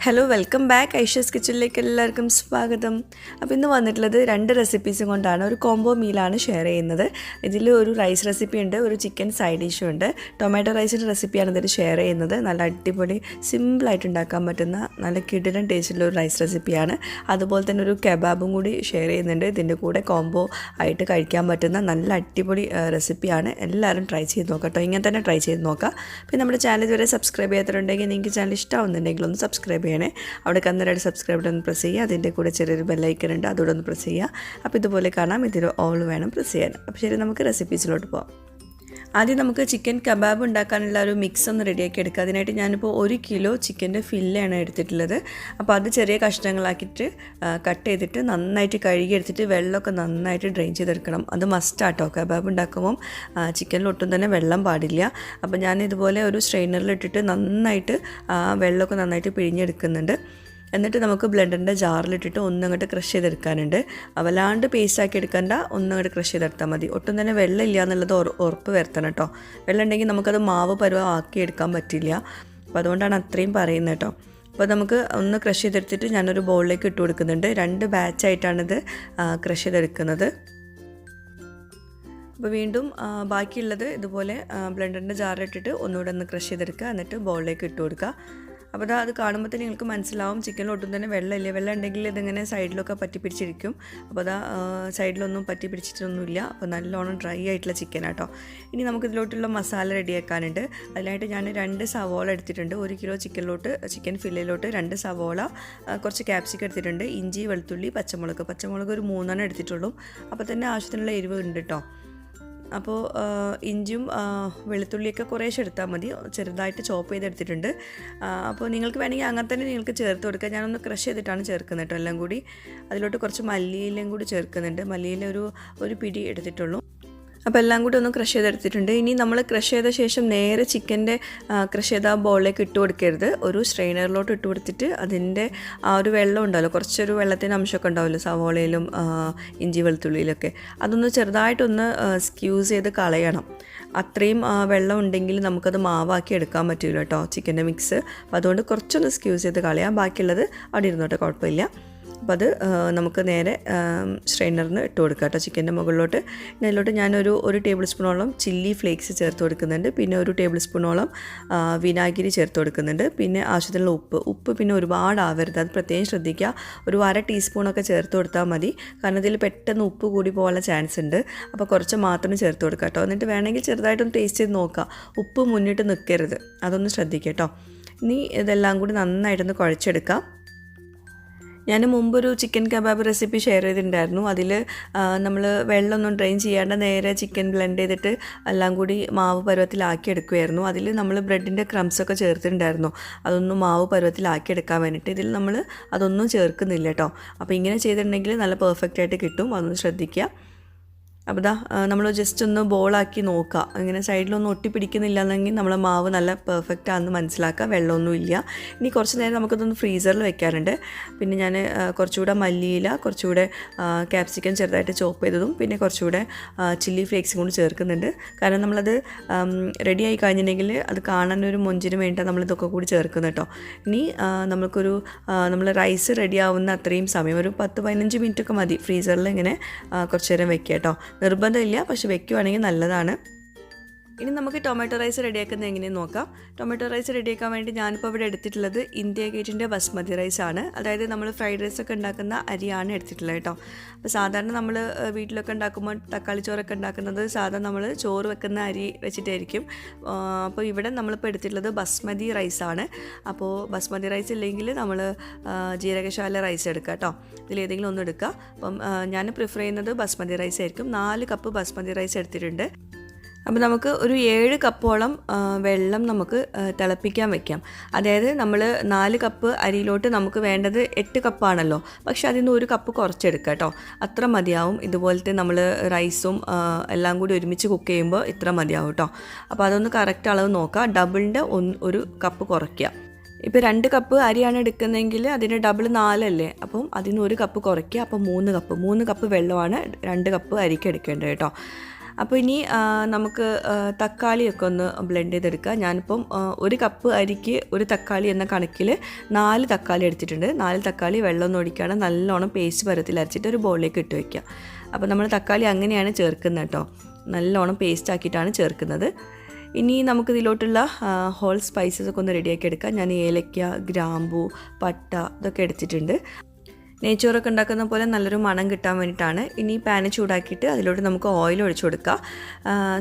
Hello welcome back Aisha's കിച്ചണിലേക്ക് എല്ലാവർക്കും സ്വാഗതം. അപ്പോൾ ഇന്ന് വന്നിട്ടുള്ളത് 2 റെസിപ്പീസും കൊണ്ടാണ്. ഒരു കോംബോ മീലാണ് ഷെയർ ചെയ്യുന്നത്. ഇതിൽ ഒരു റൈസ് റെസിപ്പി ഉണ്ട്, ഒരു ചിക്കൻ സൈഡ് ഡിഷും ഉണ്ട്. ടൊമാറ്റോ റൈസിൻ്റെ റെസിപ്പിയാണ് ഇതിൽ ഷെയർ ചെയ്യുന്നത്. നല്ല അടിപൊളി സിമ്പിളായിട്ട് ഉണ്ടാക്കാൻ പറ്റുന്ന നല്ല കിടിലൻ ടേസ്റ്റുള്ള ഒരു റൈസ് റെസിപ്പിയാണ്. അതുപോലെ തന്നെ ഒരു കബാബും കൂടി ഷെയർ ചെയ്യുന്നുണ്ട്. ഇതിൻ്റെ കൂടെ കോംബോ ആയിട്ട് കഴിക്കാൻ പറ്റുന്ന നല്ല അടിപൊളി റെസിപ്പിയാണ്. എല്ലാവരും ട്രൈ ചെയ്ത് നോക്കാം കേട്ടോ. ഇങ്ങനെ തന്നെ ട്രൈ ചെയ്ത് നോക്കാം. പിന്നെ നമ്മുടെ ചാനൽ ഇതുവരെ സബ്സ്ക്രൈബ് ചെയ്യാത്തുണ്ടെങ്കിൽ നിങ്ങൾക്ക് ചാനൽ ഇഷ്ടമാവുന്നുണ്ടെങ്കിൽ ഒന്ന് സബ്സ്ക്രൈബ് ചെയ്യണേ. അവിടെ കന്നഡയുടെ സബ്സ്ക്രൈബ് ഒന്ന് പ്രസ് ചെയ്യുക. അതിൻ്റെ കൂടെ ചെറിയൊരു ബെല്ലൈക്കൺ ഉണ്ട്, അതോടെ ഒന്ന് പ്രസ് ചെയ്യുക. അപ്പോൾ ഇതുപോലെ കാണാം. ഇതിൽ ഓൾ വേണം പ്രസ് ചെയ്യാൻ. അപ്പോൾ ശരി, നമുക്ക് റെസിപ്പീസിലോട്ട് പോകാം. ആദ്യം നമുക്ക് ചിക്കൻ കബാബ് ഉണ്ടാക്കാനുള്ള ഒരു മിക്സ് ഒന്ന് റെഡിയാക്കി എടുക്കുക. അതിനായിട്ട് ഞാനിപ്പോൾ 1 കിലോ ചിക്കൻ്റെ ഫില്ലാണ് എടുത്തിട്ടുള്ളത്. അപ്പോൾ അത് ചെറിയ കഷ്ണങ്ങളാക്കിയിട്ട് കട്ട് ചെയ്തിട്ട് നന്നായിട്ട് കഴുകി എടുത്തിട്ട് വെള്ളമൊക്കെ നന്നായിട്ട് ഡ്രെയിൻ ചെയ്തെടുക്കണം. അത് മസ്റ്റാട്ടോ. കബാബ് ഉണ്ടാക്കുമ്പം ചിക്കനിൽ ഒട്ടും തന്നെ വെള്ളം പാടില്ല. അപ്പോൾ ഞാൻ ഇതുപോലെ ഒരു സ്ട്രെയിനറിലിട്ടിട്ട് നന്നായിട്ട് വെള്ളമൊക്കെ നന്നായിട്ട് പിഴിഞ്ഞെടുക്കുന്നുണ്ട്. എന്നിട്ട് നമുക്ക് ബ്ലെൻഡറിൻ്റെ ജാറിലിട്ടിട്ട് ഒന്നങ്ങോട്ട് ക്രഷ് ചെയ്തെടുക്കാനുണ്ട്. വല്ലാണ്ട് പേസ്റ്റാക്കി എടുക്കണ്ട, ഒന്നങ്ങോട്ട് ക്രഷ് ചെയ്തെടുത്താൽ മതി. ഒട്ടും തന്നെ വെള്ളം ഇല്ല എന്നുള്ളത് ഉറപ്പ് വരുത്തണം കേട്ടോ. വെള്ളം ഉണ്ടെങ്കിൽ നമുക്കത് മാവ് പരുവമാക്കി എടുക്കാൻ പറ്റില്ല. അപ്പോൾ അതുകൊണ്ടാണ് അത്രയും പറയുന്നത് കേട്ടോ. അപ്പോൾ നമുക്ക് ഒന്ന് ക്രഷ് ചെയ്തെടുത്തിട്ട് ഞാനൊരു ബൗളിലേക്ക് ഇട്ട് കൊടുക്കുന്നുണ്ട്. 2 ബാച്ചായിട്ടാണിത് ക്രഷ് ചെയ്തെടുക്കുന്നത്. അപ്പോൾ വീണ്ടും ബാക്കിയുള്ളത് ഇതുപോലെ ബ്ലെൻഡറിൻ്റെ ജാറിലിട്ടിട്ട് ഒന്നുകൂടെ ഒന്ന് ക്രഷ് ചെയ്തെടുക്കുക. എന്നിട്ട് ബൗളിലേക്ക് ഇട്ട് കൊടുക്കുക. അപ്പോൾ അത് കാണുമ്പോൾ തന്നെ നിങ്ങൾക്ക് മനസ്സിലാവും ചിക്കനിൽ ഒട്ടും തന്നെ വെള്ളമില്ല. വെള്ളം ഉണ്ടെങ്കിൽ ഇതിങ്ങനെ സൈഡിലൊക്കെ പറ്റിപ്പിടിച്ചിരിക്കും. അപ്പോൾ സൈഡിലൊന്നും പറ്റിപ്പിടിച്ചിട്ടൊന്നുമില്ല. അപ്പോൾ നല്ലോണം ഡ്രൈ ആയിട്ടുള്ള ചിക്കനാട്ടോ. ഇനി നമുക്കിതിലോട്ടുള്ള മസാല റെഡിയാക്കാനുണ്ട്. അതിനായിട്ട് ഞാൻ 2 സവോള എടുത്തിട്ടുണ്ട്. 1 കിലോ ചിക്കൻ ഫില്ലയിലോട്ട് 2 സവോള, കുറച്ച് ക്യാപ്സിക്കം എടുത്തിട്ടുണ്ട്. ഇഞ്ചി, വെളുത്തുള്ളി, പച്ചമുളക് ഒരു 3 എടുത്തിട്ടുള്ളൂ. അപ്പോൾ തന്നെ ആവശ്യത്തിനുള്ള എരിവ് ഉണ്ട് കേട്ടോ. അപ്പോൾ ഇഞ്ചിയും വെളുത്തുള്ളിയൊക്കെ കുറേശ്ശെ എടുത്താൽ മതി. ചെറുതായിട്ട് ചോപ്പ് ചെയ്തെടുത്തിട്ടുണ്ട്. അപ്പോൾ നിങ്ങൾക്ക് വേണമെങ്കിൽ അങ്ങനെ തന്നെ നിങ്ങൾക്ക് ചേർത്ത് കൊടുക്കുക. ഞാനൊന്ന് ക്രഷ് ചെയ്തിട്ടാണ് ചേർക്കുന്നത് കേട്ടോ എല്ലാം കൂടി. അതിലോട്ട് കുറച്ച് മല്ലിയിലയും കൂടി ചേർക്കുന്നുണ്ട്. മല്ലിയില ഒരു പിടി എടുത്തിട്ടുള്ളൂ. അപ്പോൾ എല്ലാം കൂടി ഒന്ന് ക്രഷ് ചെയ്തെടുത്തിട്ടുണ്ട്. ഇനി നമ്മൾ ക്രഷ് ചെയ്ത ശേഷം നേരെ ചിക്കൻ്റെ ക്രഷ് ചെയ്ത ബോളിലേക്ക് ഇട്ട് കൊടുക്കരുത്. ഒരു സ്ട്രെയിനറിലോട്ട് ഇട്ട് കൊടുത്തിട്ട് അതിൻ്റെ ആ ഒരു വെള്ളം ഉണ്ടാവുമല്ലോ, കുറച്ചൊരു വെള്ളത്തിൻ്റെ അംശമൊക്കെ ഉണ്ടാവുമല്ലോ സവോളയിലും ഇഞ്ചി വെളുത്തുള്ളിയിലൊക്കെ, അതൊന്ന് ചെറുതായിട്ടൊന്ന് സ്ക്യൂസ് ചെയ്ത് കളയണം. അത്രയും വെള്ളം ഉണ്ടെങ്കിൽ നമുക്കത് മാവാക്കി എടുക്കാൻ പറ്റില്ല കേട്ടോ ചിക്കൻ്റെ മിക്സ്. അപ്പോൾ അതുകൊണ്ട് കുറച്ചൊന്ന് സ്ക്യൂസ് ചെയ്ത് കളയാം. ബാക്കിയുള്ളത് അവിടെ ഇരുന്നോട്ടെ, കുഴപ്പമില്ല. അപ്പോൾ അത് നമുക്ക് നേരെ സ്ട്രെയിനറിന് ഇട്ട് കൊടുക്കാം കേട്ടോ ചിക്കൻ്റെ മുകളിലോട്ട്. ഇതിലോട്ട് ഞാനൊരു ടേബിൾ സ്പൂണോളം ചില്ലി ഫ്ലേക്സ് ചേർത്ത് കൊടുക്കുന്നുണ്ട്. പിന്നെ 1 ടേബിൾ സ്പൂണോളം വിനാഗിരി ചേർത്ത് കൊടുക്കുന്നുണ്ട്. പിന്നെ ആവശ്യത്തിനുള്ള ഉപ്പ് പിന്നെ ഒരുപാട് ആവരുത്, അത് പ്രത്യേകം ശ്രദ്ധിക്കുക. ഒരു 1/2 ടീസ്പൂണൊക്കെ ചേർത്ത് കൊടുത്താൽ മതി. കാരണം ഇതിൽ പെട്ടെന്ന് ഉപ്പ് കൂടി പോകാനുള്ള ചാൻസ് ഉണ്ട്. അപ്പോൾ കുറച്ച് മാത്രം ചേർത്ത് കൊടുക്കുക കേട്ടോ. എന്നിട്ട് വേണമെങ്കിൽ ചെറുതായിട്ടൊന്ന് ടേസ്റ്റ് ചെയ്ത് നോക്കുക. ഉപ്പ് മുന്നിട്ട് നിൽക്കരുത്, അതൊന്ന് ശ്രദ്ധിക്കുക കേട്ടോ. ഇനി ഇതെല്ലാം കൂടി നന്നായിട്ടൊന്ന് കുഴച്ചെടുക്കാം. ഞാൻ മുമ്പൊരു ചിക്കൻ കബാബ് റെസിപ്പി ഷെയർ ചെയ്തിട്ടുണ്ടായിരുന്നു. അതിൽ നമ്മൾ വെള്ളമൊന്നും ഡ്രെയിൻ ചെയ്യാണ്ട് നേരെ ചിക്കൻ ബ്ലെൻഡ് ചെയ്തിട്ട് എല്ലാം കൂടി മാവ് പരുവത്തിലാക്കി എടുക്കുമായിരുന്നു. അതിൽ നമ്മൾ ബ്രെഡിൻ്റെ ക്രംസൊക്കെ ചേർത്തിട്ടുണ്ടായിരുന്നു, അതൊന്നും മാവ് പരുവത്തിലാക്കി എടുക്കാൻ വേണ്ടിയിട്ട്. ഇതിൽ നമ്മൾ അതൊന്നും ചേർക്കുന്നില്ല കേട്ടോ. അപ്പോൾ ഇങ്ങനെ ചെയ്തിട്ടുണ്ടെങ്കിൽ നല്ല പെർഫെക്റ്റ് ആയിട്ട് കിട്ടും, അതൊന്ന് ശ്രദ്ധിക്കുക. അപ്പോൾ നമ്മൾ ജസ്റ്റ് ഒന്ന് ബോളാക്കി നോക്കുക. ഇങ്ങനെ സൈഡിലൊന്നും ഒട്ടിപ്പിടിക്കുന്നില്ല എന്നെങ്കിൽ നമ്മൾ മാവ് നല്ല പെർഫെക്റ്റ് ആണെന്ന് മനസ്സിലാക്കുക. വെള്ളമൊന്നും ഇല്ല. ഇനി കുറച്ച് നേരം നമുക്കതൊന്ന് ഫ്രീസറിൽ വെക്കാറുണ്ട്. പിന്നെ ഞാൻ കുറച്ചുകൂടെ മല്ലിയില, കുറച്ചുകൂടെ ക്യാപ്സിക്കം ചെറുതായിട്ട് ചോപ്പ് ചെയ്തതും പിന്നെ കുറച്ചുകൂടെ ചില്ലി ഫ്ലേക്സും കൊണ്ട് ചേർക്കുന്നുണ്ട്. കാരണം നമ്മളത് റെഡി ആയി കഴിഞ്ഞിട്ടുണ്ടെങ്കിൽ അത് കാണാനൊരു മൊഞ്ചിന് വേണ്ടി നമ്മളിതൊക്കെ കൂടി ചേർക്കുന്നത് കേട്ടോ. ഇനി നമ്മൾ റൈസ് റെഡി ആവുന്ന അത്രയും സമയം ഒരു 10-15 മിനിറ്റൊക്കെ മതി ഫ്രീസറിൽ ഇങ്ങനെ കുറച്ച് നേരം വെക്കുക കേട്ടോ. നിർബന്ധമില്ല, പക്ഷെ വെക്കുവാണെങ്കിൽ നല്ലതാണ്. ഇനി നമുക്ക് ടൊമാറ്റോ റൈസ് റെഡിയാക്കുന്നത് എങ്ങനെയെന്ന് നോക്കാം. ടൊമാറ്റോ റൈസ് റെഡിയാക്കാൻ വേണ്ടി ഞാനിപ്പോൾ ഇവിടെ എടുത്തിട്ടുള്ളത് ഇന്ത്യ ഗേറ്റിൻ്റെ ബസ്മതി റൈസാണ്. അതായത് നമ്മൾ ഫ്രൈഡ് റൈസൊക്കെ ഉണ്ടാക്കുന്ന അരിയാണ് എടുത്തിട്ടുള്ളത് കേട്ടോ. അപ്പോൾ സാധാരണ നമ്മൾ വീട്ടിലൊക്കെ ഉണ്ടാക്കുമ്പോൾ തക്കാളി ചോറൊക്കെ ഉണ്ടാക്കുന്നത് സാധാരണ നമ്മൾ ചോറ് വെക്കുന്ന അരി വെച്ചിട്ടായിരിക്കും. അപ്പോൾ ഇവിടെ നമ്മളിപ്പോൾ എടുത്തിട്ടുള്ളത് ബസ്മതി റൈസാണ്. അപ്പോൾ ബസ്മതി റൈസ് ഇല്ലെങ്കിൽ നമ്മൾ ജീരകശാല റൈസ് എടുക്കുക കേട്ടോ. ഇതിലേതെങ്കിലും ഒന്ന് എടുക്കുക. അപ്പം ഞാൻ പ്രിഫർ ചെയ്യുന്നത് ബസ്മതി റൈസ് ആയിരിക്കും. 4 കപ്പ് ബസ്മതി റൈസ് എടുത്തിട്ടുണ്ട്. അപ്പോൾ നമുക്ക് ഒരു 7 കപ്പോളം വെള്ളം നമുക്ക് തിളപ്പിക്കാൻ വെക്കാം. അതായത് നമ്മൾ 4 കപ്പ് അരിയിലോട്ട് നമുക്ക് വേണ്ടത് 8 കപ്പാണല്ലോ, പക്ഷെ അതിൽ നിന്ന് 1 കപ്പ് കുറച്ചെടുക്കുക കേട്ടോ. അത്ര മതിയാവും. ഇതുപോലത്തെ നമ്മൾ റൈസും എല്ലാം കൂടി ഒരുമിച്ച് കുക്ക് ചെയ്യുമ്പോൾ ഇത്ര മതിയാവും കേട്ടോ. അപ്പോൾ അതൊന്ന് കറക്റ്റ് അളവ് നോക്കുക. ഡബിളിൻ്റെ 1 കപ്പ് കുറയ്ക്കുക. ഇപ്പോൾ 2 കപ്പ് അരിയാണ് എടുക്കുന്നതെങ്കിൽ അതിന് ഡബിൾ 4 അല്ലേ, അപ്പം അതിന് 1 കപ്പ് കുറയ്ക്കുക. അപ്പോൾ 3 കപ്പ് വെള്ളമാണ് 2 കപ്പ് അരിക്ക് എടുക്കേണ്ടത് കേട്ടോ. അപ്പോൾ ഇനി നമുക്ക് തക്കാളിയൊക്കെ ഒന്ന് ബ്ലെൻഡ് ചെയ്തെടുക്കുക. ഞാനിപ്പം 1 കപ്പ് അരിക്ക് 1 തക്കാളി എന്ന കണക്കിൽ 4 തക്കാളി എടുത്തിട്ടുണ്ട്. 4 തക്കാളി വെള്ളമൊന്നും ഒഴിക്കാതെ നല്ലോണം പേസ്റ്റ് പരുവത്തിൽ അരച്ചിട്ട് ഒരു ബൗളിലേക്ക് ഇട്ട് വയ്ക്കുക. അപ്പോൾ നമ്മൾ തക്കാളി അങ്ങനെയാണ് ചേർക്കുന്നത് കേട്ടോ, നല്ലോണം പേസ്റ്റ് ആക്കിയിട്ടാണ് ചേർക്കുന്നത്. ഇനി നമുക്ക് ഇതിലോട്ടുള്ള ഹോൾ സ്പൈസസ് ഒക്കെ ഒന്ന് റെഡിയാക്കി എടുക്കാം. ഞാൻ ഏലക്ക, ഗ്രാമ്പൂ, പട്ട ഇതൊക്കെ എടുത്തിട്ടുണ്ട്. നെയ്ച്ചോറൊക്കെ ഉണ്ടാക്കുന്ന പോലെ നല്ലൊരു മണം കിട്ടാൻ വേണ്ടിയിട്ടാണ്. ഇനി പാന് ചൂടാക്കിയിട്ട് അതിലോട്ട് നമുക്ക് ഓയിൽ ഒഴിച്ചു കൊടുക്കുക.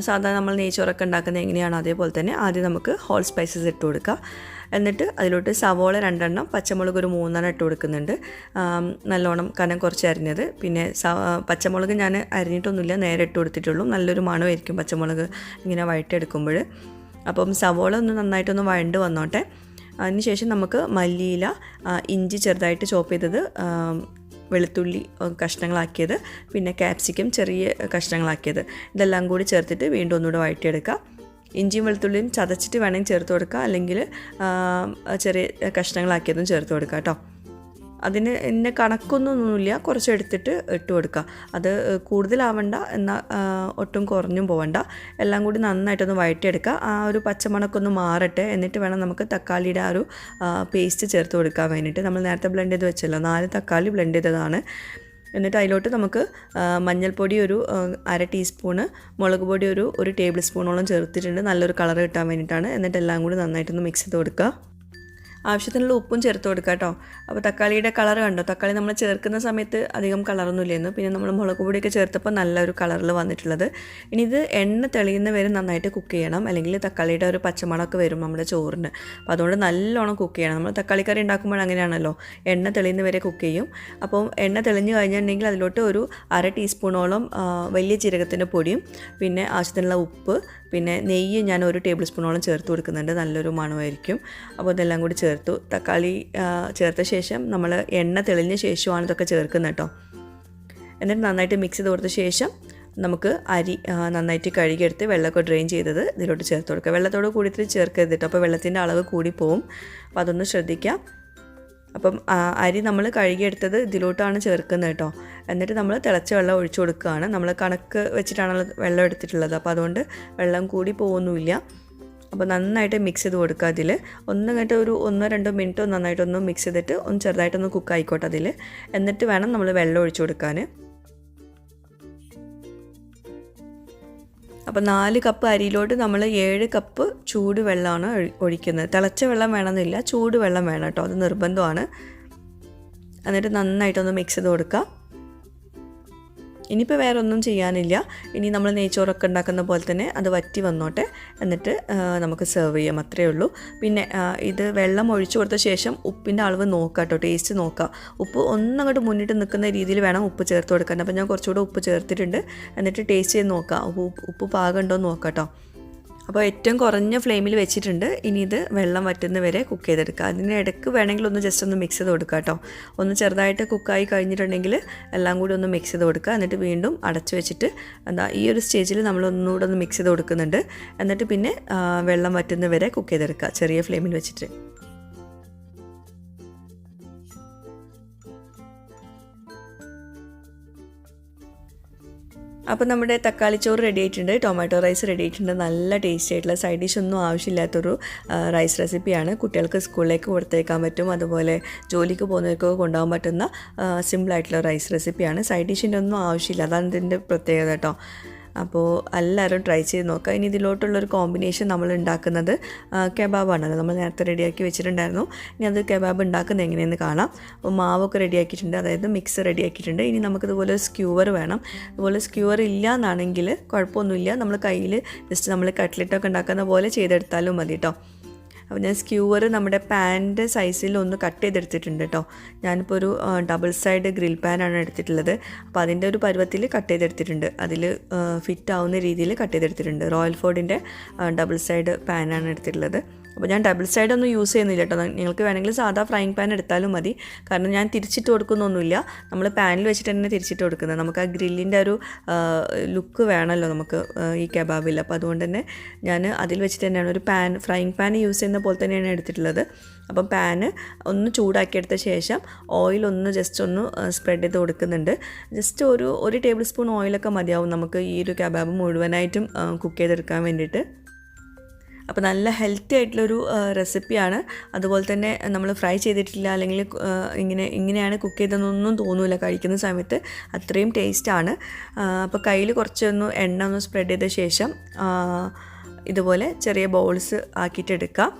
സാധാരണ നമ്മൾ നെയ്ച്ചോറൊക്കെ ഉണ്ടാക്കുന്നത് എങ്ങനെയാണോ അതേപോലെ തന്നെ ആദ്യം നമുക്ക് ഹോൾ സ്പൈസസ് ഇട്ട് കൊടുക്കുക. എന്നിട്ട് അതിലോട്ട് സവോള 2 എണ്ണം, പച്ചമുളക് ഒരു 3 എണ്ണം ഇട്ട് കൊടുക്കുന്നുണ്ട്, നല്ലോണം കനം കുറച്ച് അരിഞ്ഞത്. പിന്നെ പച്ചമുളക് ഞാൻ അരിഞ്ഞിട്ടൊന്നുമില്ല, നേരെ ഇട്ട് കൊടുത്തിട്ടുള്ളൂ. നല്ലൊരു മണമായിരിക്കും പച്ചമുളക് ഇങ്ങനെ വഴറ്റിയെടുക്കുമ്പോൾ. അപ്പം സവോള ഒന്ന് നന്നായിട്ടൊന്ന് വഴണ്ട് വന്നോട്ടെ. അതിനുശേഷം നമുക്ക് മല്ലിയില, ഇഞ്ചി ചെറുതായിട്ട് ചോപ്പ് ചെയ്തത്, വെളുത്തുള്ളി കഷ്ണങ്ങളാക്കിയത്, പിന്നെ ക്യാപ്സിക്കം ചെറിയ കഷ്ണങ്ങളാക്കിയത്, ഇതെല്ലാം കൂടി ചേർത്തിട്ട് വീണ്ടും ഒന്നുകൂടെ വഴറ്റിയെടുക്കുക. ഇഞ്ചിയും വെളുത്തുള്ളിയും ചതച്ചിട്ട് വേണമെങ്കിൽ ചേർത്ത് കൊടുക്കുക, അല്ലെങ്കിൽ ചെറിയ കഷ്ണങ്ങളാക്കിയതും ചേർത്ത് കൊടുക്കുക കേട്ടോ. അതിന് ഇന്ന കണക്കൊന്നുമില്ല, കുറച്ച് എടുത്തിട്ട് ഇട്ട് കൊടുക്കുക. അത് കൂടുതലാവണ്ട, എന്നാൽ ഒട്ടും കുറഞ്ഞും പോവണ്ട. എല്ലാം കൂടി നന്നായിട്ടൊന്ന് വഴറ്റിയെടുക്കുക. ആ ഒരു പച്ചമണക്കൊന്ന് മാറട്ടെ. എന്നിട്ട് വേണം നമുക്ക് തക്കാളിയുടെ ആ ഒരു പേസ്റ്റ് ചേർത്ത് കൊടുക്കാൻ വേണ്ടിയിട്ട്. നമ്മൾ നേരത്തെ ബ്ലെൻഡ് ചെയ്ത് വെച്ചല്ലോ, 4 തക്കാളി ബ്ലെൻഡ് ചെയ്തതാണ്. എന്നിട്ട് അതിലോട്ട് നമുക്ക് മഞ്ഞൾപ്പൊടി ഒരു 1/2 ടീസ്പൂണ്, മുളക് പൊടി ഒരു ടേബിൾ സ്പൂണോളം ചേർത്തിട്ടുണ്ട്, നല്ലൊരു കളർ കിട്ടാൻ വേണ്ടിയിട്ടാണ്. എന്നിട്ട് എല്ലാം കൂടി നന്നായിട്ടൊന്ന് മിക്സ് ചെയ്ത് കൊടുക്കുക. ആവശ്യത്തിനുള്ള ഉപ്പും ചേർത്ത് കൊടുക്കുക കേട്ടോ. അപ്പോൾ തക്കാളിയുടെ കളർ കണ്ടോ, തക്കാളി നമ്മൾ ചേർക്കുന്ന സമയത്ത് അധികം കളറൊന്നും ഇല്ലായിരുന്നു. പിന്നെ നമ്മൾ മുളക് പൊടിയൊക്കെ ചേർത്തപ്പോൾ നല്ലൊരു കളറിൽ വന്നിട്ടുള്ളത്. ഇനി ഇത് എണ്ണ തെളിയുന്ന വരെ നന്നായിട്ട് കുക്ക് ചെയ്യണം, അല്ലെങ്കിൽ തക്കാളിയുടെ ഒരു പച്ചമണമൊക്കെ വരും നമ്മുടെ ചോറിന്. അപ്പോൾ അതുകൊണ്ട് നല്ലോണം കുക്ക് ചെയ്യണം. നമ്മൾ തക്കാളിക്കറി ഉണ്ടാക്കുമ്പോൾ അങ്ങനെയാണല്ലോ, എണ്ണ തെളിയുന്ന വരെ കുക്ക് ചെയ്യും. അപ്പം എണ്ണ തെളിഞ്ഞ് കഴിഞ്ഞിട്ടുണ്ടെങ്കിൽ അതിലോട്ട് ഒരു 1/2 ടീസ്പൂണോളം വലിയ ജീരകത്തിൻ്റെ പൊടിയും, പിന്നെ ആവശ്യത്തിനുള്ള ഉപ്പ്, പിന്നെ നെയ്യ് ഞാൻ 1 ടേബിൾ സ്പൂണോളം ചേർത്ത് കൊടുക്കുന്നുണ്ട്, നല്ലൊരു മണമായിരിക്കും. അപ്പോൾ ഇതെല്ലാം കൂടി ചേർത്തു. തക്കാളി ചേർത്ത ശേഷം നമ്മൾ എണ്ണ തെളിഞ്ഞ ശേഷമാണ് ഇതൊക്കെ ചേർക്കുന്നത് കേട്ടോ. എന്നിട്ട് നന്നായിട്ട് മിക്സ് ചെയ്ത് കൊടുത്ത ശേഷം നമുക്ക് അരി നന്നായിട്ട് കഴുകിയെടുത്ത് വെള്ളമൊക്കെ ഡ്രെയിൻ ചെയ്തത് ഇതിലോട്ട് ചേർത്ത് കൊടുക്കുക. വെള്ളത്തോട് കൂടിയിട്ട് ചേർക്കരുത് കേട്ടോ, അപ്പോൾ വെള്ളത്തിൻ്റെ അളവ് കൂടി പോവും. അപ്പോൾ അതൊന്ന് ശ്രദ്ധിക്കാം. അപ്പം അരി നമ്മൾ കഴുകിയെടുത്തത് ഇതിലോട്ടാണ് ചേർക്കുന്നത് കേട്ടോ. എന്നിട്ട് നമ്മൾ തിളച്ച വെള്ളം ഒഴിച്ചു കൊടുക്കുകയാണ്. നമ്മൾ കണക്ക് വെച്ചിട്ടാണ് വെള്ളം എടുത്തിട്ടുള്ളത്, അപ്പോൾ അതുകൊണ്ട് വെള്ളം കൂടി പോകുന്നുമില്ല. അപ്പോൾ നന്നായിട്ട് മിക്സ് ചെയ്ത് കൊടുക്കുക. അതിൽ ഒന്നിങ്ങോട്ട് ഒരു 1-2 മിനിറ്റ് നന്നായിട്ടൊന്ന് മിക്സ് ചെയ്തിട്ട് ഒന്ന് ചെറുതായിട്ടൊന്ന് കുക്ക് ആയിക്കോട്ടെ അതിൽ. എന്നിട്ട് വേണം നമ്മൾ വെള്ളം ഒഴിച്ചു കൊടുക്കാൻ. അപ്പോൾ 4 കപ്പ് അരിയിലോട്ട് നമ്മൾ 7 കപ്പ് ചൂട് വെള്ളമാണ് ഒഴിക്കുന്നത്. തിളച്ച വെള്ളം വേണമെന്നില്ല, ചൂട് വെള്ളം വേണം കേട്ടോ, അത് നിർബന്ധമാണ്. എന്നിട്ട് നന്നായിട്ടൊന്ന് മിക്സ് ചെയ്ത് കൊടുക്കുക. ഇനിയിപ്പോൾ വേറെ ഒന്നും ചെയ്യാനില്ല. ഇനി നമ്മൾ നെയ്ച്ചോറൊക്കെ ഉണ്ടാക്കുന്ന പോലെ തന്നെ അത് വറ്റി വന്നോട്ടെ. എന്നിട്ട് നമുക്ക് സെർവ് ചെയ്യാം, അത്രയേ ഉള്ളൂ. പിന്നെ ഇത് വെള്ളം ഒഴിച്ചു കൊടുത്ത ശേഷം ഉപ്പിൻ്റെ അളവ് നോക്കുക കേട്ടോ, ടേസ്റ്റ് നോക്കുക. ഉപ്പ് ഒന്നങ്ങോട്ട് മുന്നിട്ട് നിൽക്കുന്ന രീതിയിൽ വേണം ഉപ്പ് ചേർത്ത് കൊടുക്കാൻ. അപ്പോൾ ഞാൻ കുറച്ചുകൂടെ ഉപ്പ് ചേർത്തിട്ടുണ്ട്. എന്നിട്ട് ടേസ്റ്റ് ചെയ്ത് നോക്കുക, ഉപ്പ് പാകമുണ്ടോ എന്ന് നോക്കാം കേട്ടോ. അപ്പോൾ ഏറ്റവും കുറഞ്ഞ ഫ്ലെയിമിൽ വെച്ചിട്ടുണ്ട്. ഇനി ഇത് വെള്ളം വറ്റുന്ന വരെ കുക്ക് ചെയ്തെടുക്കുക. അതിന് ഇടയ്ക്ക് വേണമെങ്കിൽ ഒന്ന് ജസ്റ്റ് ഒന്ന് മിക്സ് ചെയ്ത് കൊടുക്കുക കേട്ടോ. ഒന്ന് ചെറുതായിട്ട് കുക്കായി കഴിഞ്ഞിട്ടുണ്ടെങ്കിൽ എല്ലാം കൂടി ഒന്ന് മിക്സ് ചെയ്ത് കൊടുക്കുക. എന്നിട്ട് വീണ്ടും അടച്ചു വെച്ചിട്ട് ഈ ഒരു സ്റ്റേജിൽ നമ്മൾ ഒന്നുകൂടെ ഒന്ന് മിക്സ് ചെയ്ത് കൊടുക്കുന്നുണ്ട്. എന്നിട്ട് പിന്നെ വെള്ളം വറ്റുന്ന വരെ കുക്ക് ചെയ്തെടുക്കുക ചെറിയ ഫ്ലെയിമിൽ വെച്ചിട്ട്. അപ്പോൾ നമ്മുടെ തക്കാളി ചോറ് റെഡി ആയിട്ടുണ്ട്, ടൊമാറ്റോ റൈസ് റെഡി ആയിട്ടുണ്ട്. നല്ല ടേസ്റ്റി ആയിട്ടുള്ള സൈഡ് ഡിഷ് ഒന്നും ആവശ്യമില്ലാത്തൊരു റൈസ് റെസിപ്പിയാണ്. കുട്ടികൾക്ക് സ്കൂളിലേക്ക് കൊടുത്തേക്കാൻ പറ്റും, അതുപോലെ ജോലിക്ക് പോകുന്നവർക്കൊക്കെ കൊണ്ടുപോകാൻ പറ്റുന്ന സിമ്പിളായിട്ടുള്ള റൈസ് റെസിപ്പിയാണ്. സൈഡ് ഡിഷിൻ്റെ ഒന്നും ആവശ്യമില്ല, അതാണ് ഇതിൻ്റെ പ്രത്യേകത കേട്ടോ. അപ്പോൾ എല്ലാവരും ട്രൈ ചെയ്ത് നോക്കുക. ഇനി ഇതിലോട്ടുള്ളൊരു കോമ്പിനേഷൻ നമ്മൾ ഉണ്ടാക്കുന്നത് കെബാബാണല്ലോ, നമ്മൾ നേരത്തെ റെഡിയാക്കി വെച്ചിട്ടുണ്ടായിരുന്നു. ഇനി അത് കെബാബ് ഉണ്ടാക്കുന്നത് എങ്ങനെയെന്ന് കാണാം. അപ്പോൾ മാവൊക്കെ റെഡിയാക്കിയിട്ടുണ്ട്, അതായത് മിക്സ് റെഡിയാക്കിയിട്ടുണ്ട്. ഇനി നമുക്കിതുപോലെ സ്ക്യൂവർ വേണം. അതുപോലെ സ്ക്യൂവർ ഇല്ല എന്നാണെങ്കിൽ കുഴപ്പമൊന്നുമില്ല, നമ്മൾ കയ്യിൽ ജസ്റ്റ് നമ്മൾ കട്ട്ലറ്റൊക്കെ ഉണ്ടാക്കുന്ന പോലെ ചെയ്തെടുത്താലും മതി കേട്ടോ. അപ്പോൾ ഞാൻ സ്ക്യൂവർ നമ്മുടെ പാൻ്റെ സൈസിൽ ഒന്ന് കട്ട് ചെയ്തെടുത്തിട്ടുണ്ട് കേട്ടോ. ഞാനിപ്പോൾ ഒരു ഡബിൾ സൈഡ് ഗ്രിൽ പാനാണ് എടുത്തിട്ടുള്ളത്. അപ്പോൾ അതിൻ്റെ ഒരു പരുവത്തിൽ കട്ട് ചെയ്തെടുത്തിട്ടുണ്ട്, അതിൽ ഫിറ്റ് ആവുന്ന രീതിയിൽ കട്ട് ചെയ്തെടുത്തിട്ടുണ്ട്. റോയൽ ഫോർഡിൻ്റെ ഡബിൾ സൈഡ് പാനാണ് എടുത്തിട്ടുള്ളത്. അപ്പോൾ ഞാൻ ഡബിൾ സൈഡ് ഒന്നും യൂസ് ചെയ്യുന്നില്ല കേട്ടോ. നിങ്ങൾക്ക് വേണമെങ്കിൽ സാധാ ഫ്രൈങ് പാൻ എടുത്താലും മതി. കാരണം ഞാൻ തിരിച്ചിട്ട് കൊടുക്കുന്നൊന്നുമില്ല, നമ്മൾ പാനിൽ വെച്ചിട്ട് തന്നെ തിരിച്ചിട്ട് കൊടുക്കുന്നത്. നമുക്ക് ആ ഗ്രില്ലിൻ്റെ ഒരു ലുക്ക് വേണമല്ലോ നമുക്ക് ഈ കബാബിൽ. അപ്പോൾ അതുകൊണ്ട് തന്നെ ഞാൻ അതിൽ വെച്ചിട്ട് തന്നെയാണ് ഒരു ഫ്രൈങ് പാൻ യൂസ് ചെയ്യുന്ന പോലെ തന്നെയാണ് എടുത്തിട്ടുള്ളത്. അപ്പം പാന് ഒന്ന് ചൂടാക്കിയെടുത്ത ശേഷം ഓയിൽ ജസ്റ്റ് ഒന്ന് സ്പ്രെഡ് ചെയ്ത് കൊടുക്കുന്നുണ്ട്. ജസ്റ്റ് ഒരു ടേബിൾ സ്പൂൺ ഓയിലൊക്കെ മതിയാവും നമുക്ക് ഈ ഒരു കബാബ് മുഴുവനായിട്ടും കുക്ക് ചെയ്തെടുക്കാൻ വേണ്ടിയിട്ട്. അപ്പോൾ നല്ല ഹെൽത്തി ആയിട്ടുള്ളൊരു റെസിപ്പിയാണ്. അതുപോലെ തന്നെ നമ്മൾ ഫ്രൈ ചെയ്തിട്ടില്ല അല്ലെങ്കിൽ ഇങ്ങനെയാണ് കുക്ക് ചെയ്തതെന്നൊന്നും തോന്നില്ല കഴിക്കുന്ന സമയത്ത്, അത്രയും ടേസ്റ്റാണ്. അപ്പോൾ കയ്യിൽ കുറച്ചൊന്ന് എണ്ണ ഒന്ന് സ്പ്രെഡ് ചെയ്ത ശേഷം ഇതുപോലെ ചെറിയ ബോൾസ് ആക്കിയിട്ടെടുക്കാം.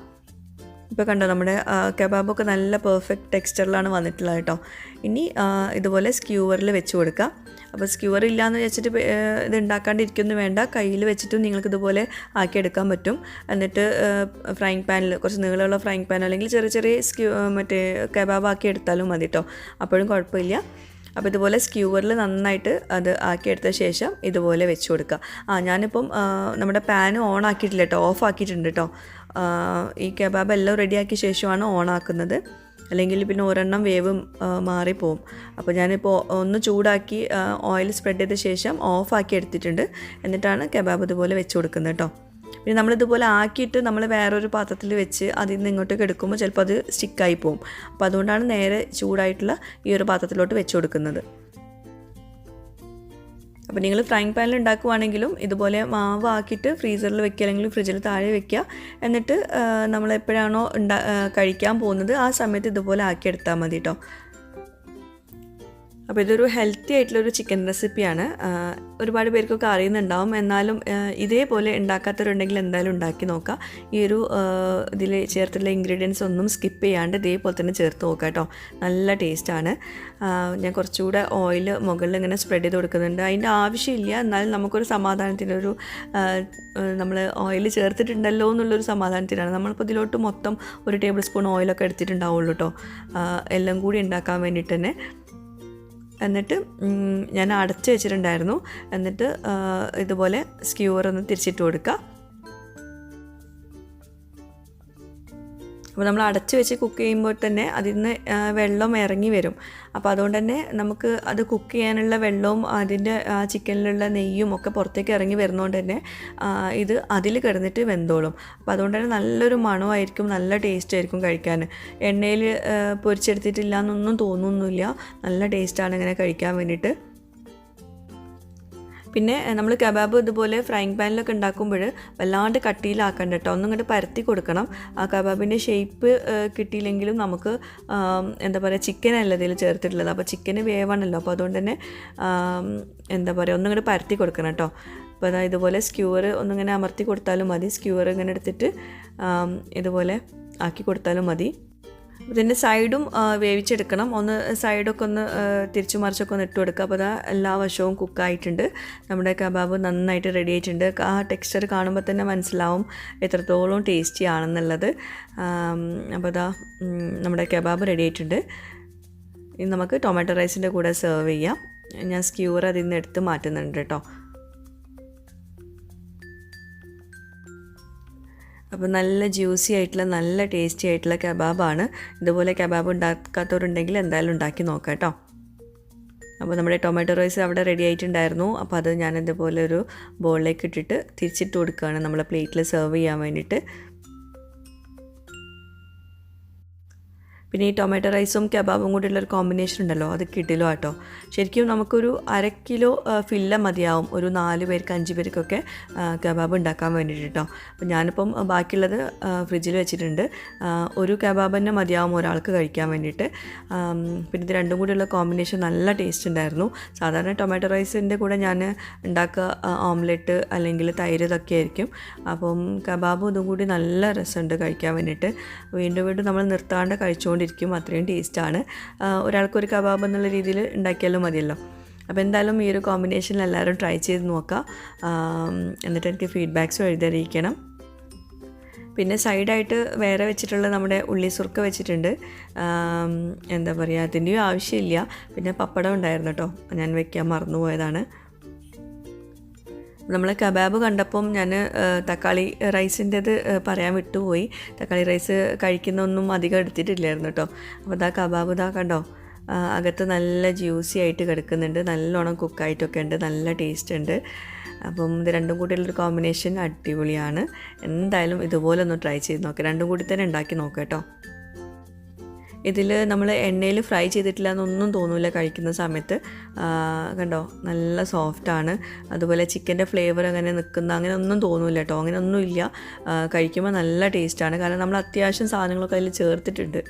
ഇപ്പോൾ കണ്ടോ നമ്മുടെ കബാബൊക്കെ നല്ല പെർഫെക്റ്റ് ടെക്സ്ചറിലാണ് വന്നിട്ടുള്ളത് കേട്ടോ. ഇനി ഇതുപോലെ സ്ക്യൂവറിൽ വെച്ച് കൊടുക്കുക. അപ്പോൾ സ്ക്യൂവർ ഇല്ലയെന്ന് വെച്ചിട്ട് ഇത് ഉണ്ടാക്കാണ്ടിരിക്കൊന്നും വേണ്ട, കയ്യിൽ വെച്ചിട്ടും നിങ്ങൾക്കിതുപോലെ ആക്കിയെടുക്കാൻ പറ്റും. എന്നിട്ട് ഫ്രൈങ് പാനിൽ കുറച്ച് നീളമുള്ള ഫ്രൈങ് പാൻ അല്ലെങ്കിൽ ചെറിയ ചെറിയ മറ്റേ കബാബ് ആക്കി എടുത്താലും മതി കേട്ടോ, അപ്പോഴും കുഴപ്പമില്ല. അപ്പോൾ ഇതുപോലെ സ്ക്യൂവറിൽ നന്നായിട്ട് അത് ആക്കിയെടുത്ത ശേഷം ഇതുപോലെ വെച്ച് കൊടുക്കുക. ഞാനിപ്പം നമ്മുടെ പാൻ ഓൺ ആക്കിയിട്ടില്ല കേട്ടോ, ഓഫ് ആക്കിയിട്ടുണ്ട് കേട്ടോ. ഈ കബാബ് എല്ലാം റെഡിയാക്കിയ ശേഷമാണ് ഓൺ ആക്കുന്നത്, അല്ലെങ്കിൽ പിന്നെ ഒരെണ്ണം വേവ് മാറിപ്പോവും. അപ്പോൾ ഞാനിപ്പോൾ ഒന്ന് ചൂടാക്കി ഓയിൽ സ്പ്രെഡ് ചെയ്ത ശേഷം ഓഫാക്കി എടുത്തിട്ടുണ്ട്. എന്നിട്ടാണ് കബാബ് ഇതുപോലെ വെച്ച് കൊടുക്കുന്നത് കേട്ടോ. പിന്നെ നമ്മളിതുപോലെ ആക്കിയിട്ട് നമ്മൾ വേറൊരു പാത്രത്തിൽ വെച്ച് അതിൽ നിന്ന് ഇങ്ങോട്ടേക്ക് എടുക്കുമ്പോൾ ചിലപ്പോൾ അത് സ്റ്റിക്കായി പോവും. അപ്പോൾ അതുകൊണ്ടാണ് നേരെ ചൂടായിട്ടുള്ള ഈ ഒരു പാത്രത്തിലോട്ട് വെച്ച് കൊടുക്കുന്നത്. അപ്പോൾ നിങ്ങൾ ഫ്രൈങ് പാനിൽ ഉണ്ടാക്കുവാണെങ്കിലും ഇതുപോലെ മാവ് ആക്കിയിട്ട് ഫ്രീസറിൽ വെക്കുക അല്ലെങ്കിൽ ഫ്രിഡ്ജിൽ താഴെ വെക്കുക. എന്നിട്ട് നമ്മൾ എപ്പോഴാണോ കഴിക്കാൻ പോകുന്നത് ആ സമയത്ത് ഇതുപോലെ ആക്കിയെടുത്താൽ മതി കേട്ടോ. അപ്പോൾ ഇതൊരു ഹെൽത്തി ആയിട്ടുള്ളൊരു ചിക്കൻ റെസിപ്പിയാണ്. ഒരുപാട് പേർക്കൊക്കെ അറിയുന്നുണ്ടാവും, എന്നാലും ഇതേപോലെ ഉണ്ടാക്കാത്തവരുണ്ടെങ്കിൽ എന്തായാലും ഉണ്ടാക്കി നോക്കുക. ഈ ഒരു ഇതിൽ ചേർത്തുള്ള ഇൻഗ്രീഡിയൻസ് ഒന്നും സ്കിപ്പ് ചെയ്യാണ്ട് ഇതേപോലെ തന്നെ ചേർത്ത് നോക്കുക കേട്ടോ. നല്ല ടേസ്റ്റാണ്. ഞാൻ കുറച്ചുകൂടെ ഓയിൽ മുകളിൽ ഇങ്ങനെ സ്പ്രെഡ് ചെയ്ത് കൊടുക്കുന്നുണ്ട്. അതിൻ്റെ ആവശ്യമില്ല, എന്നാലും നമുക്കൊരു സമാധാനത്തിനൊരു നമ്മൾ ഓയിൽ ചേർത്തിട്ടുണ്ടല്ലോ എന്നുള്ളൊരു സമാധാനത്തിനാണ്. നമ്മളിപ്പോൾ ഇതിലോട്ട് മൊത്തം ഒരു ടേബിൾ സ്പൂൺ ഓയിലൊക്കെ എടുത്തിട്ടുണ്ടാവുള്ളൂ കേട്ടോ, എല്ലാം കൂടി ഉണ്ടാക്കാൻ വേണ്ടിയിട്ട് തന്നെ. എന്നിട്ട് ഞാൻ അടച്ച് വെച്ചിട്ടുണ്ടായിരുന്നു. എന്നിട്ട് ഇതുപോലെ സ്ക്യൂവർ ഒന്ന് തിരിച്ചിട്ട് കൊടുക്കുക. അപ്പോൾ നമ്മൾ അടച്ച് വെച്ച് കുക്ക് ചെയ്യുമ്പോൾ തന്നെ അതിൽ നിന്ന് വെള്ളം ഇറങ്ങി വരും. അപ്പോൾ അതുകൊണ്ട് തന്നെ നമുക്ക് അത് കുക്ക് ചെയ്യാനുള്ള വെള്ളവും അതിൻ്റെ ചിക്കനിലുള്ള നെയ്യും ഒക്കെ പുറത്തേക്ക് ഇറങ്ങി വരുന്നതുകൊണ്ട് തന്നെ ഇത് അതിൽ കിടന്നിട്ട് വെന്തോളും. അപ്പോൾ അതുകൊണ്ട് തന്നെ നല്ലൊരു മണമായിരിക്കും, നല്ല ടേസ്റ്റ് ആയിരിക്കും കഴിക്കാൻ. എണ്ണയിൽ പൊരിച്ചെടുത്തിട്ടില്ല എന്നൊന്നും തോന്നുന്നില്ല, നല്ല ടേസ്റ്റാണ് ഇങ്ങനെ കഴിക്കാൻ വേണ്ടിയിട്ട്. പിന്നെ നമ്മൾ കബാബ് ഇതുപോലെ ഫ്രൈങ് പാനിലൊക്കെ ഉണ്ടാക്കുമ്പോൾ വല്ലാണ്ട് കട്ടിയിലാക്കണ്ട കേട്ടോ, ഒന്നും ഇങ്ങോട്ട് പരത്തി കൊടുക്കണം. ആ കബാബിൻ്റെ ഷേപ്പ് കിട്ടിയില്ലെങ്കിലും നമുക്ക് എന്താ പറയുക, ചിക്കനല്ല ഇതിൽ ചേർത്തിട്ടുള്ളത്. അപ്പോൾ ചിക്കന് വേവണമല്ലോ, അപ്പോൾ അതുകൊണ്ട് തന്നെ എന്താ പറയുക, ഒന്നും ഇങ്ങോട്ട് പരത്തി കൊടുക്കണം കേട്ടോ. അപ്പോൾ അതാ ഇതുപോലെ സ്ക്യൂവർ ഒന്നിങ്ങനെ അമർത്തി കൊടുത്താലും മതി. സ്ക്യൂവർ ഇങ്ങനെ എടുത്തിട്ട് ഇതുപോലെ ആക്കി കൊടുത്താലും മതി. ഇതിൻ്റെ സൈഡും വേവിച്ചെടുക്കണം. ഒന്ന് സൈഡൊക്കെ ഒന്ന് തിരിച്ചു മറിച്ചൊക്കെ ഒന്ന് ഇട്ട് കൊടുക്കുക. അപ്പോൾ അതാ എല്ലാ വശവും കുക്കായിട്ടുണ്ട്. നമ്മുടെ കബാബ് നന്നായിട്ട് റെഡി ആയിട്ടുണ്ട്. ആ ടെക്സ്ചർ കാണുമ്പോൾ തന്നെ മനസ്സിലാവും എത്രത്തോളം ടേസ്റ്റി ആണെന്നുള്ളത്. അപ്പോൾ അതാ നമ്മുടെ കബാബ് റെഡി ആയിട്ടുണ്ട്. ഇനി നമുക്ക് ടൊമാറ്റോ റൈസിൻ്റെ കൂടെ സെർവ് ചെയ്യാം. ഞാൻ സ്ക്യൂവർ അതിൽ നിന്ന് എടുത്ത് മാറ്റുന്നുണ്ട് കേട്ടോ. അപ്പോൾ നല്ല ജ്യൂസി ആയിട്ടുള്ള നല്ല ടേസ്റ്റി ആയിട്ടുള്ള കബാബാണ്. ഇതുപോലെ കബാബ് ഉണ്ടാക്കാത്തവരുണ്ടെങ്കിൽ എന്തായാലും ഉണ്ടാക്കി നോക്കാം കേട്ടോ. അപ്പോൾ നമ്മുടെ ടൊമാറ്റോ റൈസ് അവിടെ റെഡി ആയിട്ടുണ്ടായിരുന്നു. അപ്പോൾ അത് ഞാൻ ഇതുപോലെ ഒരു ബോളിലേക്ക് ഇട്ടിട്ട് തിരിച്ചിട്ട് കൊടുക്കുകയാണ് നമ്മളെ പ്ലേറ്റിൽ സെർവ് ചെയ്യാൻ വേണ്ടിയിട്ട്. പിന്നെ ഈ ടൊമാറ്റോ റൈസും കബാബും കൂടിയുള്ളൊരു കോമ്പിനേഷൻ ഉണ്ടല്ലോ, അത് കിട്ടില്ലോ കേട്ടോ. ശരിക്കും നമുക്കൊരു 1/2 കിലോ ഫില്ല മതിയാവും ഒരു 4 പേർക്ക് 5 പേർക്കൊക്കെ കബാബ് ഉണ്ടാക്കാൻ വേണ്ടിയിട്ട് കേട്ടോ. അപ്പോൾ ഞാനിപ്പം ബാക്കിയുള്ളത് ഫ്രിഡ്ജിൽ വെച്ചിട്ടുണ്ട്. ഒരു കബാബ് തന്നെ മതിയാവും ഒരാൾക്ക് കഴിക്കാൻ വേണ്ടിയിട്ട്. പിന്നെ ഇത് രണ്ടും കൂടിയുള്ള കോമ്പിനേഷൻ നല്ല ടേസ്റ്റ് ഉണ്ടായിരുന്നു. സാധാരണ ടൊമാറ്റോ റൈസിൻ്റെ കൂടെ ഞാൻ ഉണ്ടാക്കുക ഓംലെറ്റ് അല്ലെങ്കിൽ തൈര് ഇതൊക്കെ ആയിരിക്കും. അപ്പം കബാബും ഇതും കൂടി നല്ല രസമുണ്ട് കഴിക്കാൻ വേണ്ടിയിട്ട്. വീണ്ടും വീണ്ടും നമ്മൾ നിർത്താണ്ട് കഴിച്ചുകൊണ്ട് ിരിക്കും, അത്രയും ടേസ്റ്റാണ്. ഒരാൾക്കൊരു കബാബ് എന്നുള്ള രീതിയിൽ ഉണ്ടാക്കിയാലും മതിയല്ലോ. അപ്പോൾ എന്തായാലും ഈ ഒരു കോമ്പിനേഷനിൽ എല്ലാവരും ട്രൈ ചെയ്ത് നോക്കുക. എന്നിട്ട് എനിക്ക് ഫീഡ്ബാക്ക്സും എഴുതിയിരിക്കണം. പിന്നെ സൈഡായിട്ട് വേറെ വെച്ചിട്ടുള്ള നമ്മുടെ ഉള്ളി സുർക്ക വെച്ചിട്ടുണ്ട്. എന്താ പറയുക, അതിൻ്റെയും ആവശ്യമില്ല. പിന്നെ പപ്പടം ഉണ്ടായിരുന്നു കേട്ടോ, ഞാൻ വെക്കാൻ മറന്നുപോയതാണ്. നമ്മൾ കബാബ് കണ്ടപ്പം ഞാൻ തക്കാളി റൈസിൻ്റെത് പറയാൻ വിട്ടുപോയി. തക്കാളി റൈസ് കഴിക്കുന്നൊന്നും അധികം എടുത്തിട്ടില്ലായിരുന്നു കേട്ടോ. അപ്പോൾ ഇതാ കബാബ് ഇതാ കണ്ടോ, അകത്ത് നല്ല ജ്യൂസി ആയിട്ട് കിടക്കുന്നുണ്ട്, നല്ലോണം കുക്കായിട്ടൊക്കെ ഉണ്ട്, നല്ല ടേസ്റ്റ് ഉണ്ട്. അപ്പം ഇത് രണ്ടും കൂടിയുള്ളൊരു കോമ്പിനേഷൻ അടിപൊളിയാണ്. എന്തായാലും ഇതുപോലെ ഒന്ന് ട്രൈ ചെയ്ത് നോക്കാം, രണ്ടും കൂടി തന്നെ ഉണ്ടാക്കി നോക്കാം കേട്ടോ. ഇതിൽ നമ്മൾ എണ്ണയിൽ ഫ്രൈ ചെയ്തിട്ടില്ല എന്നൊന്നും തോന്നില്ല കഴിക്കുന്ന സമയത്ത്. കണ്ടോ നല്ല സോഫ്റ്റാണ്. അതുപോലെ ചിക്കൻ്റെ ഫ്ലേവർ അങ്ങനെ നിൽക്കുന്ന അങ്ങനെ ഒന്നും തോന്നില്ല കേട്ടോ, അങ്ങനെ ഒന്നുമില്ല. കഴിക്കുമ്പോൾ നല്ല ടേസ്റ്റാണ്, കാരണം നമ്മൾ അത്യാവശ്യം സാധനങ്ങളൊക്കെ അതിൽ ചേർത്തിട്ടുണ്ട്.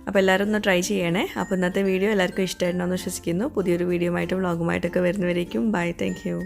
അപ്പോൾ എല്ലാവരും ഒന്ന് ട്രൈ ചെയ്യണേ. അപ്പോൾ ഇന്നത്തെ വീഡിയോ എല്ലാവർക്കും ഇഷ്ടമായിട്ടുണ്ടെന്ന് വിശ്വസിക്കുന്നു. പുതിയൊരു വീഡിയോ ആയിട്ടും വ്ളോഗുമായിട്ടൊക്കെ വരുന്നവരേക്കും ബൈ, താങ്ക് യു.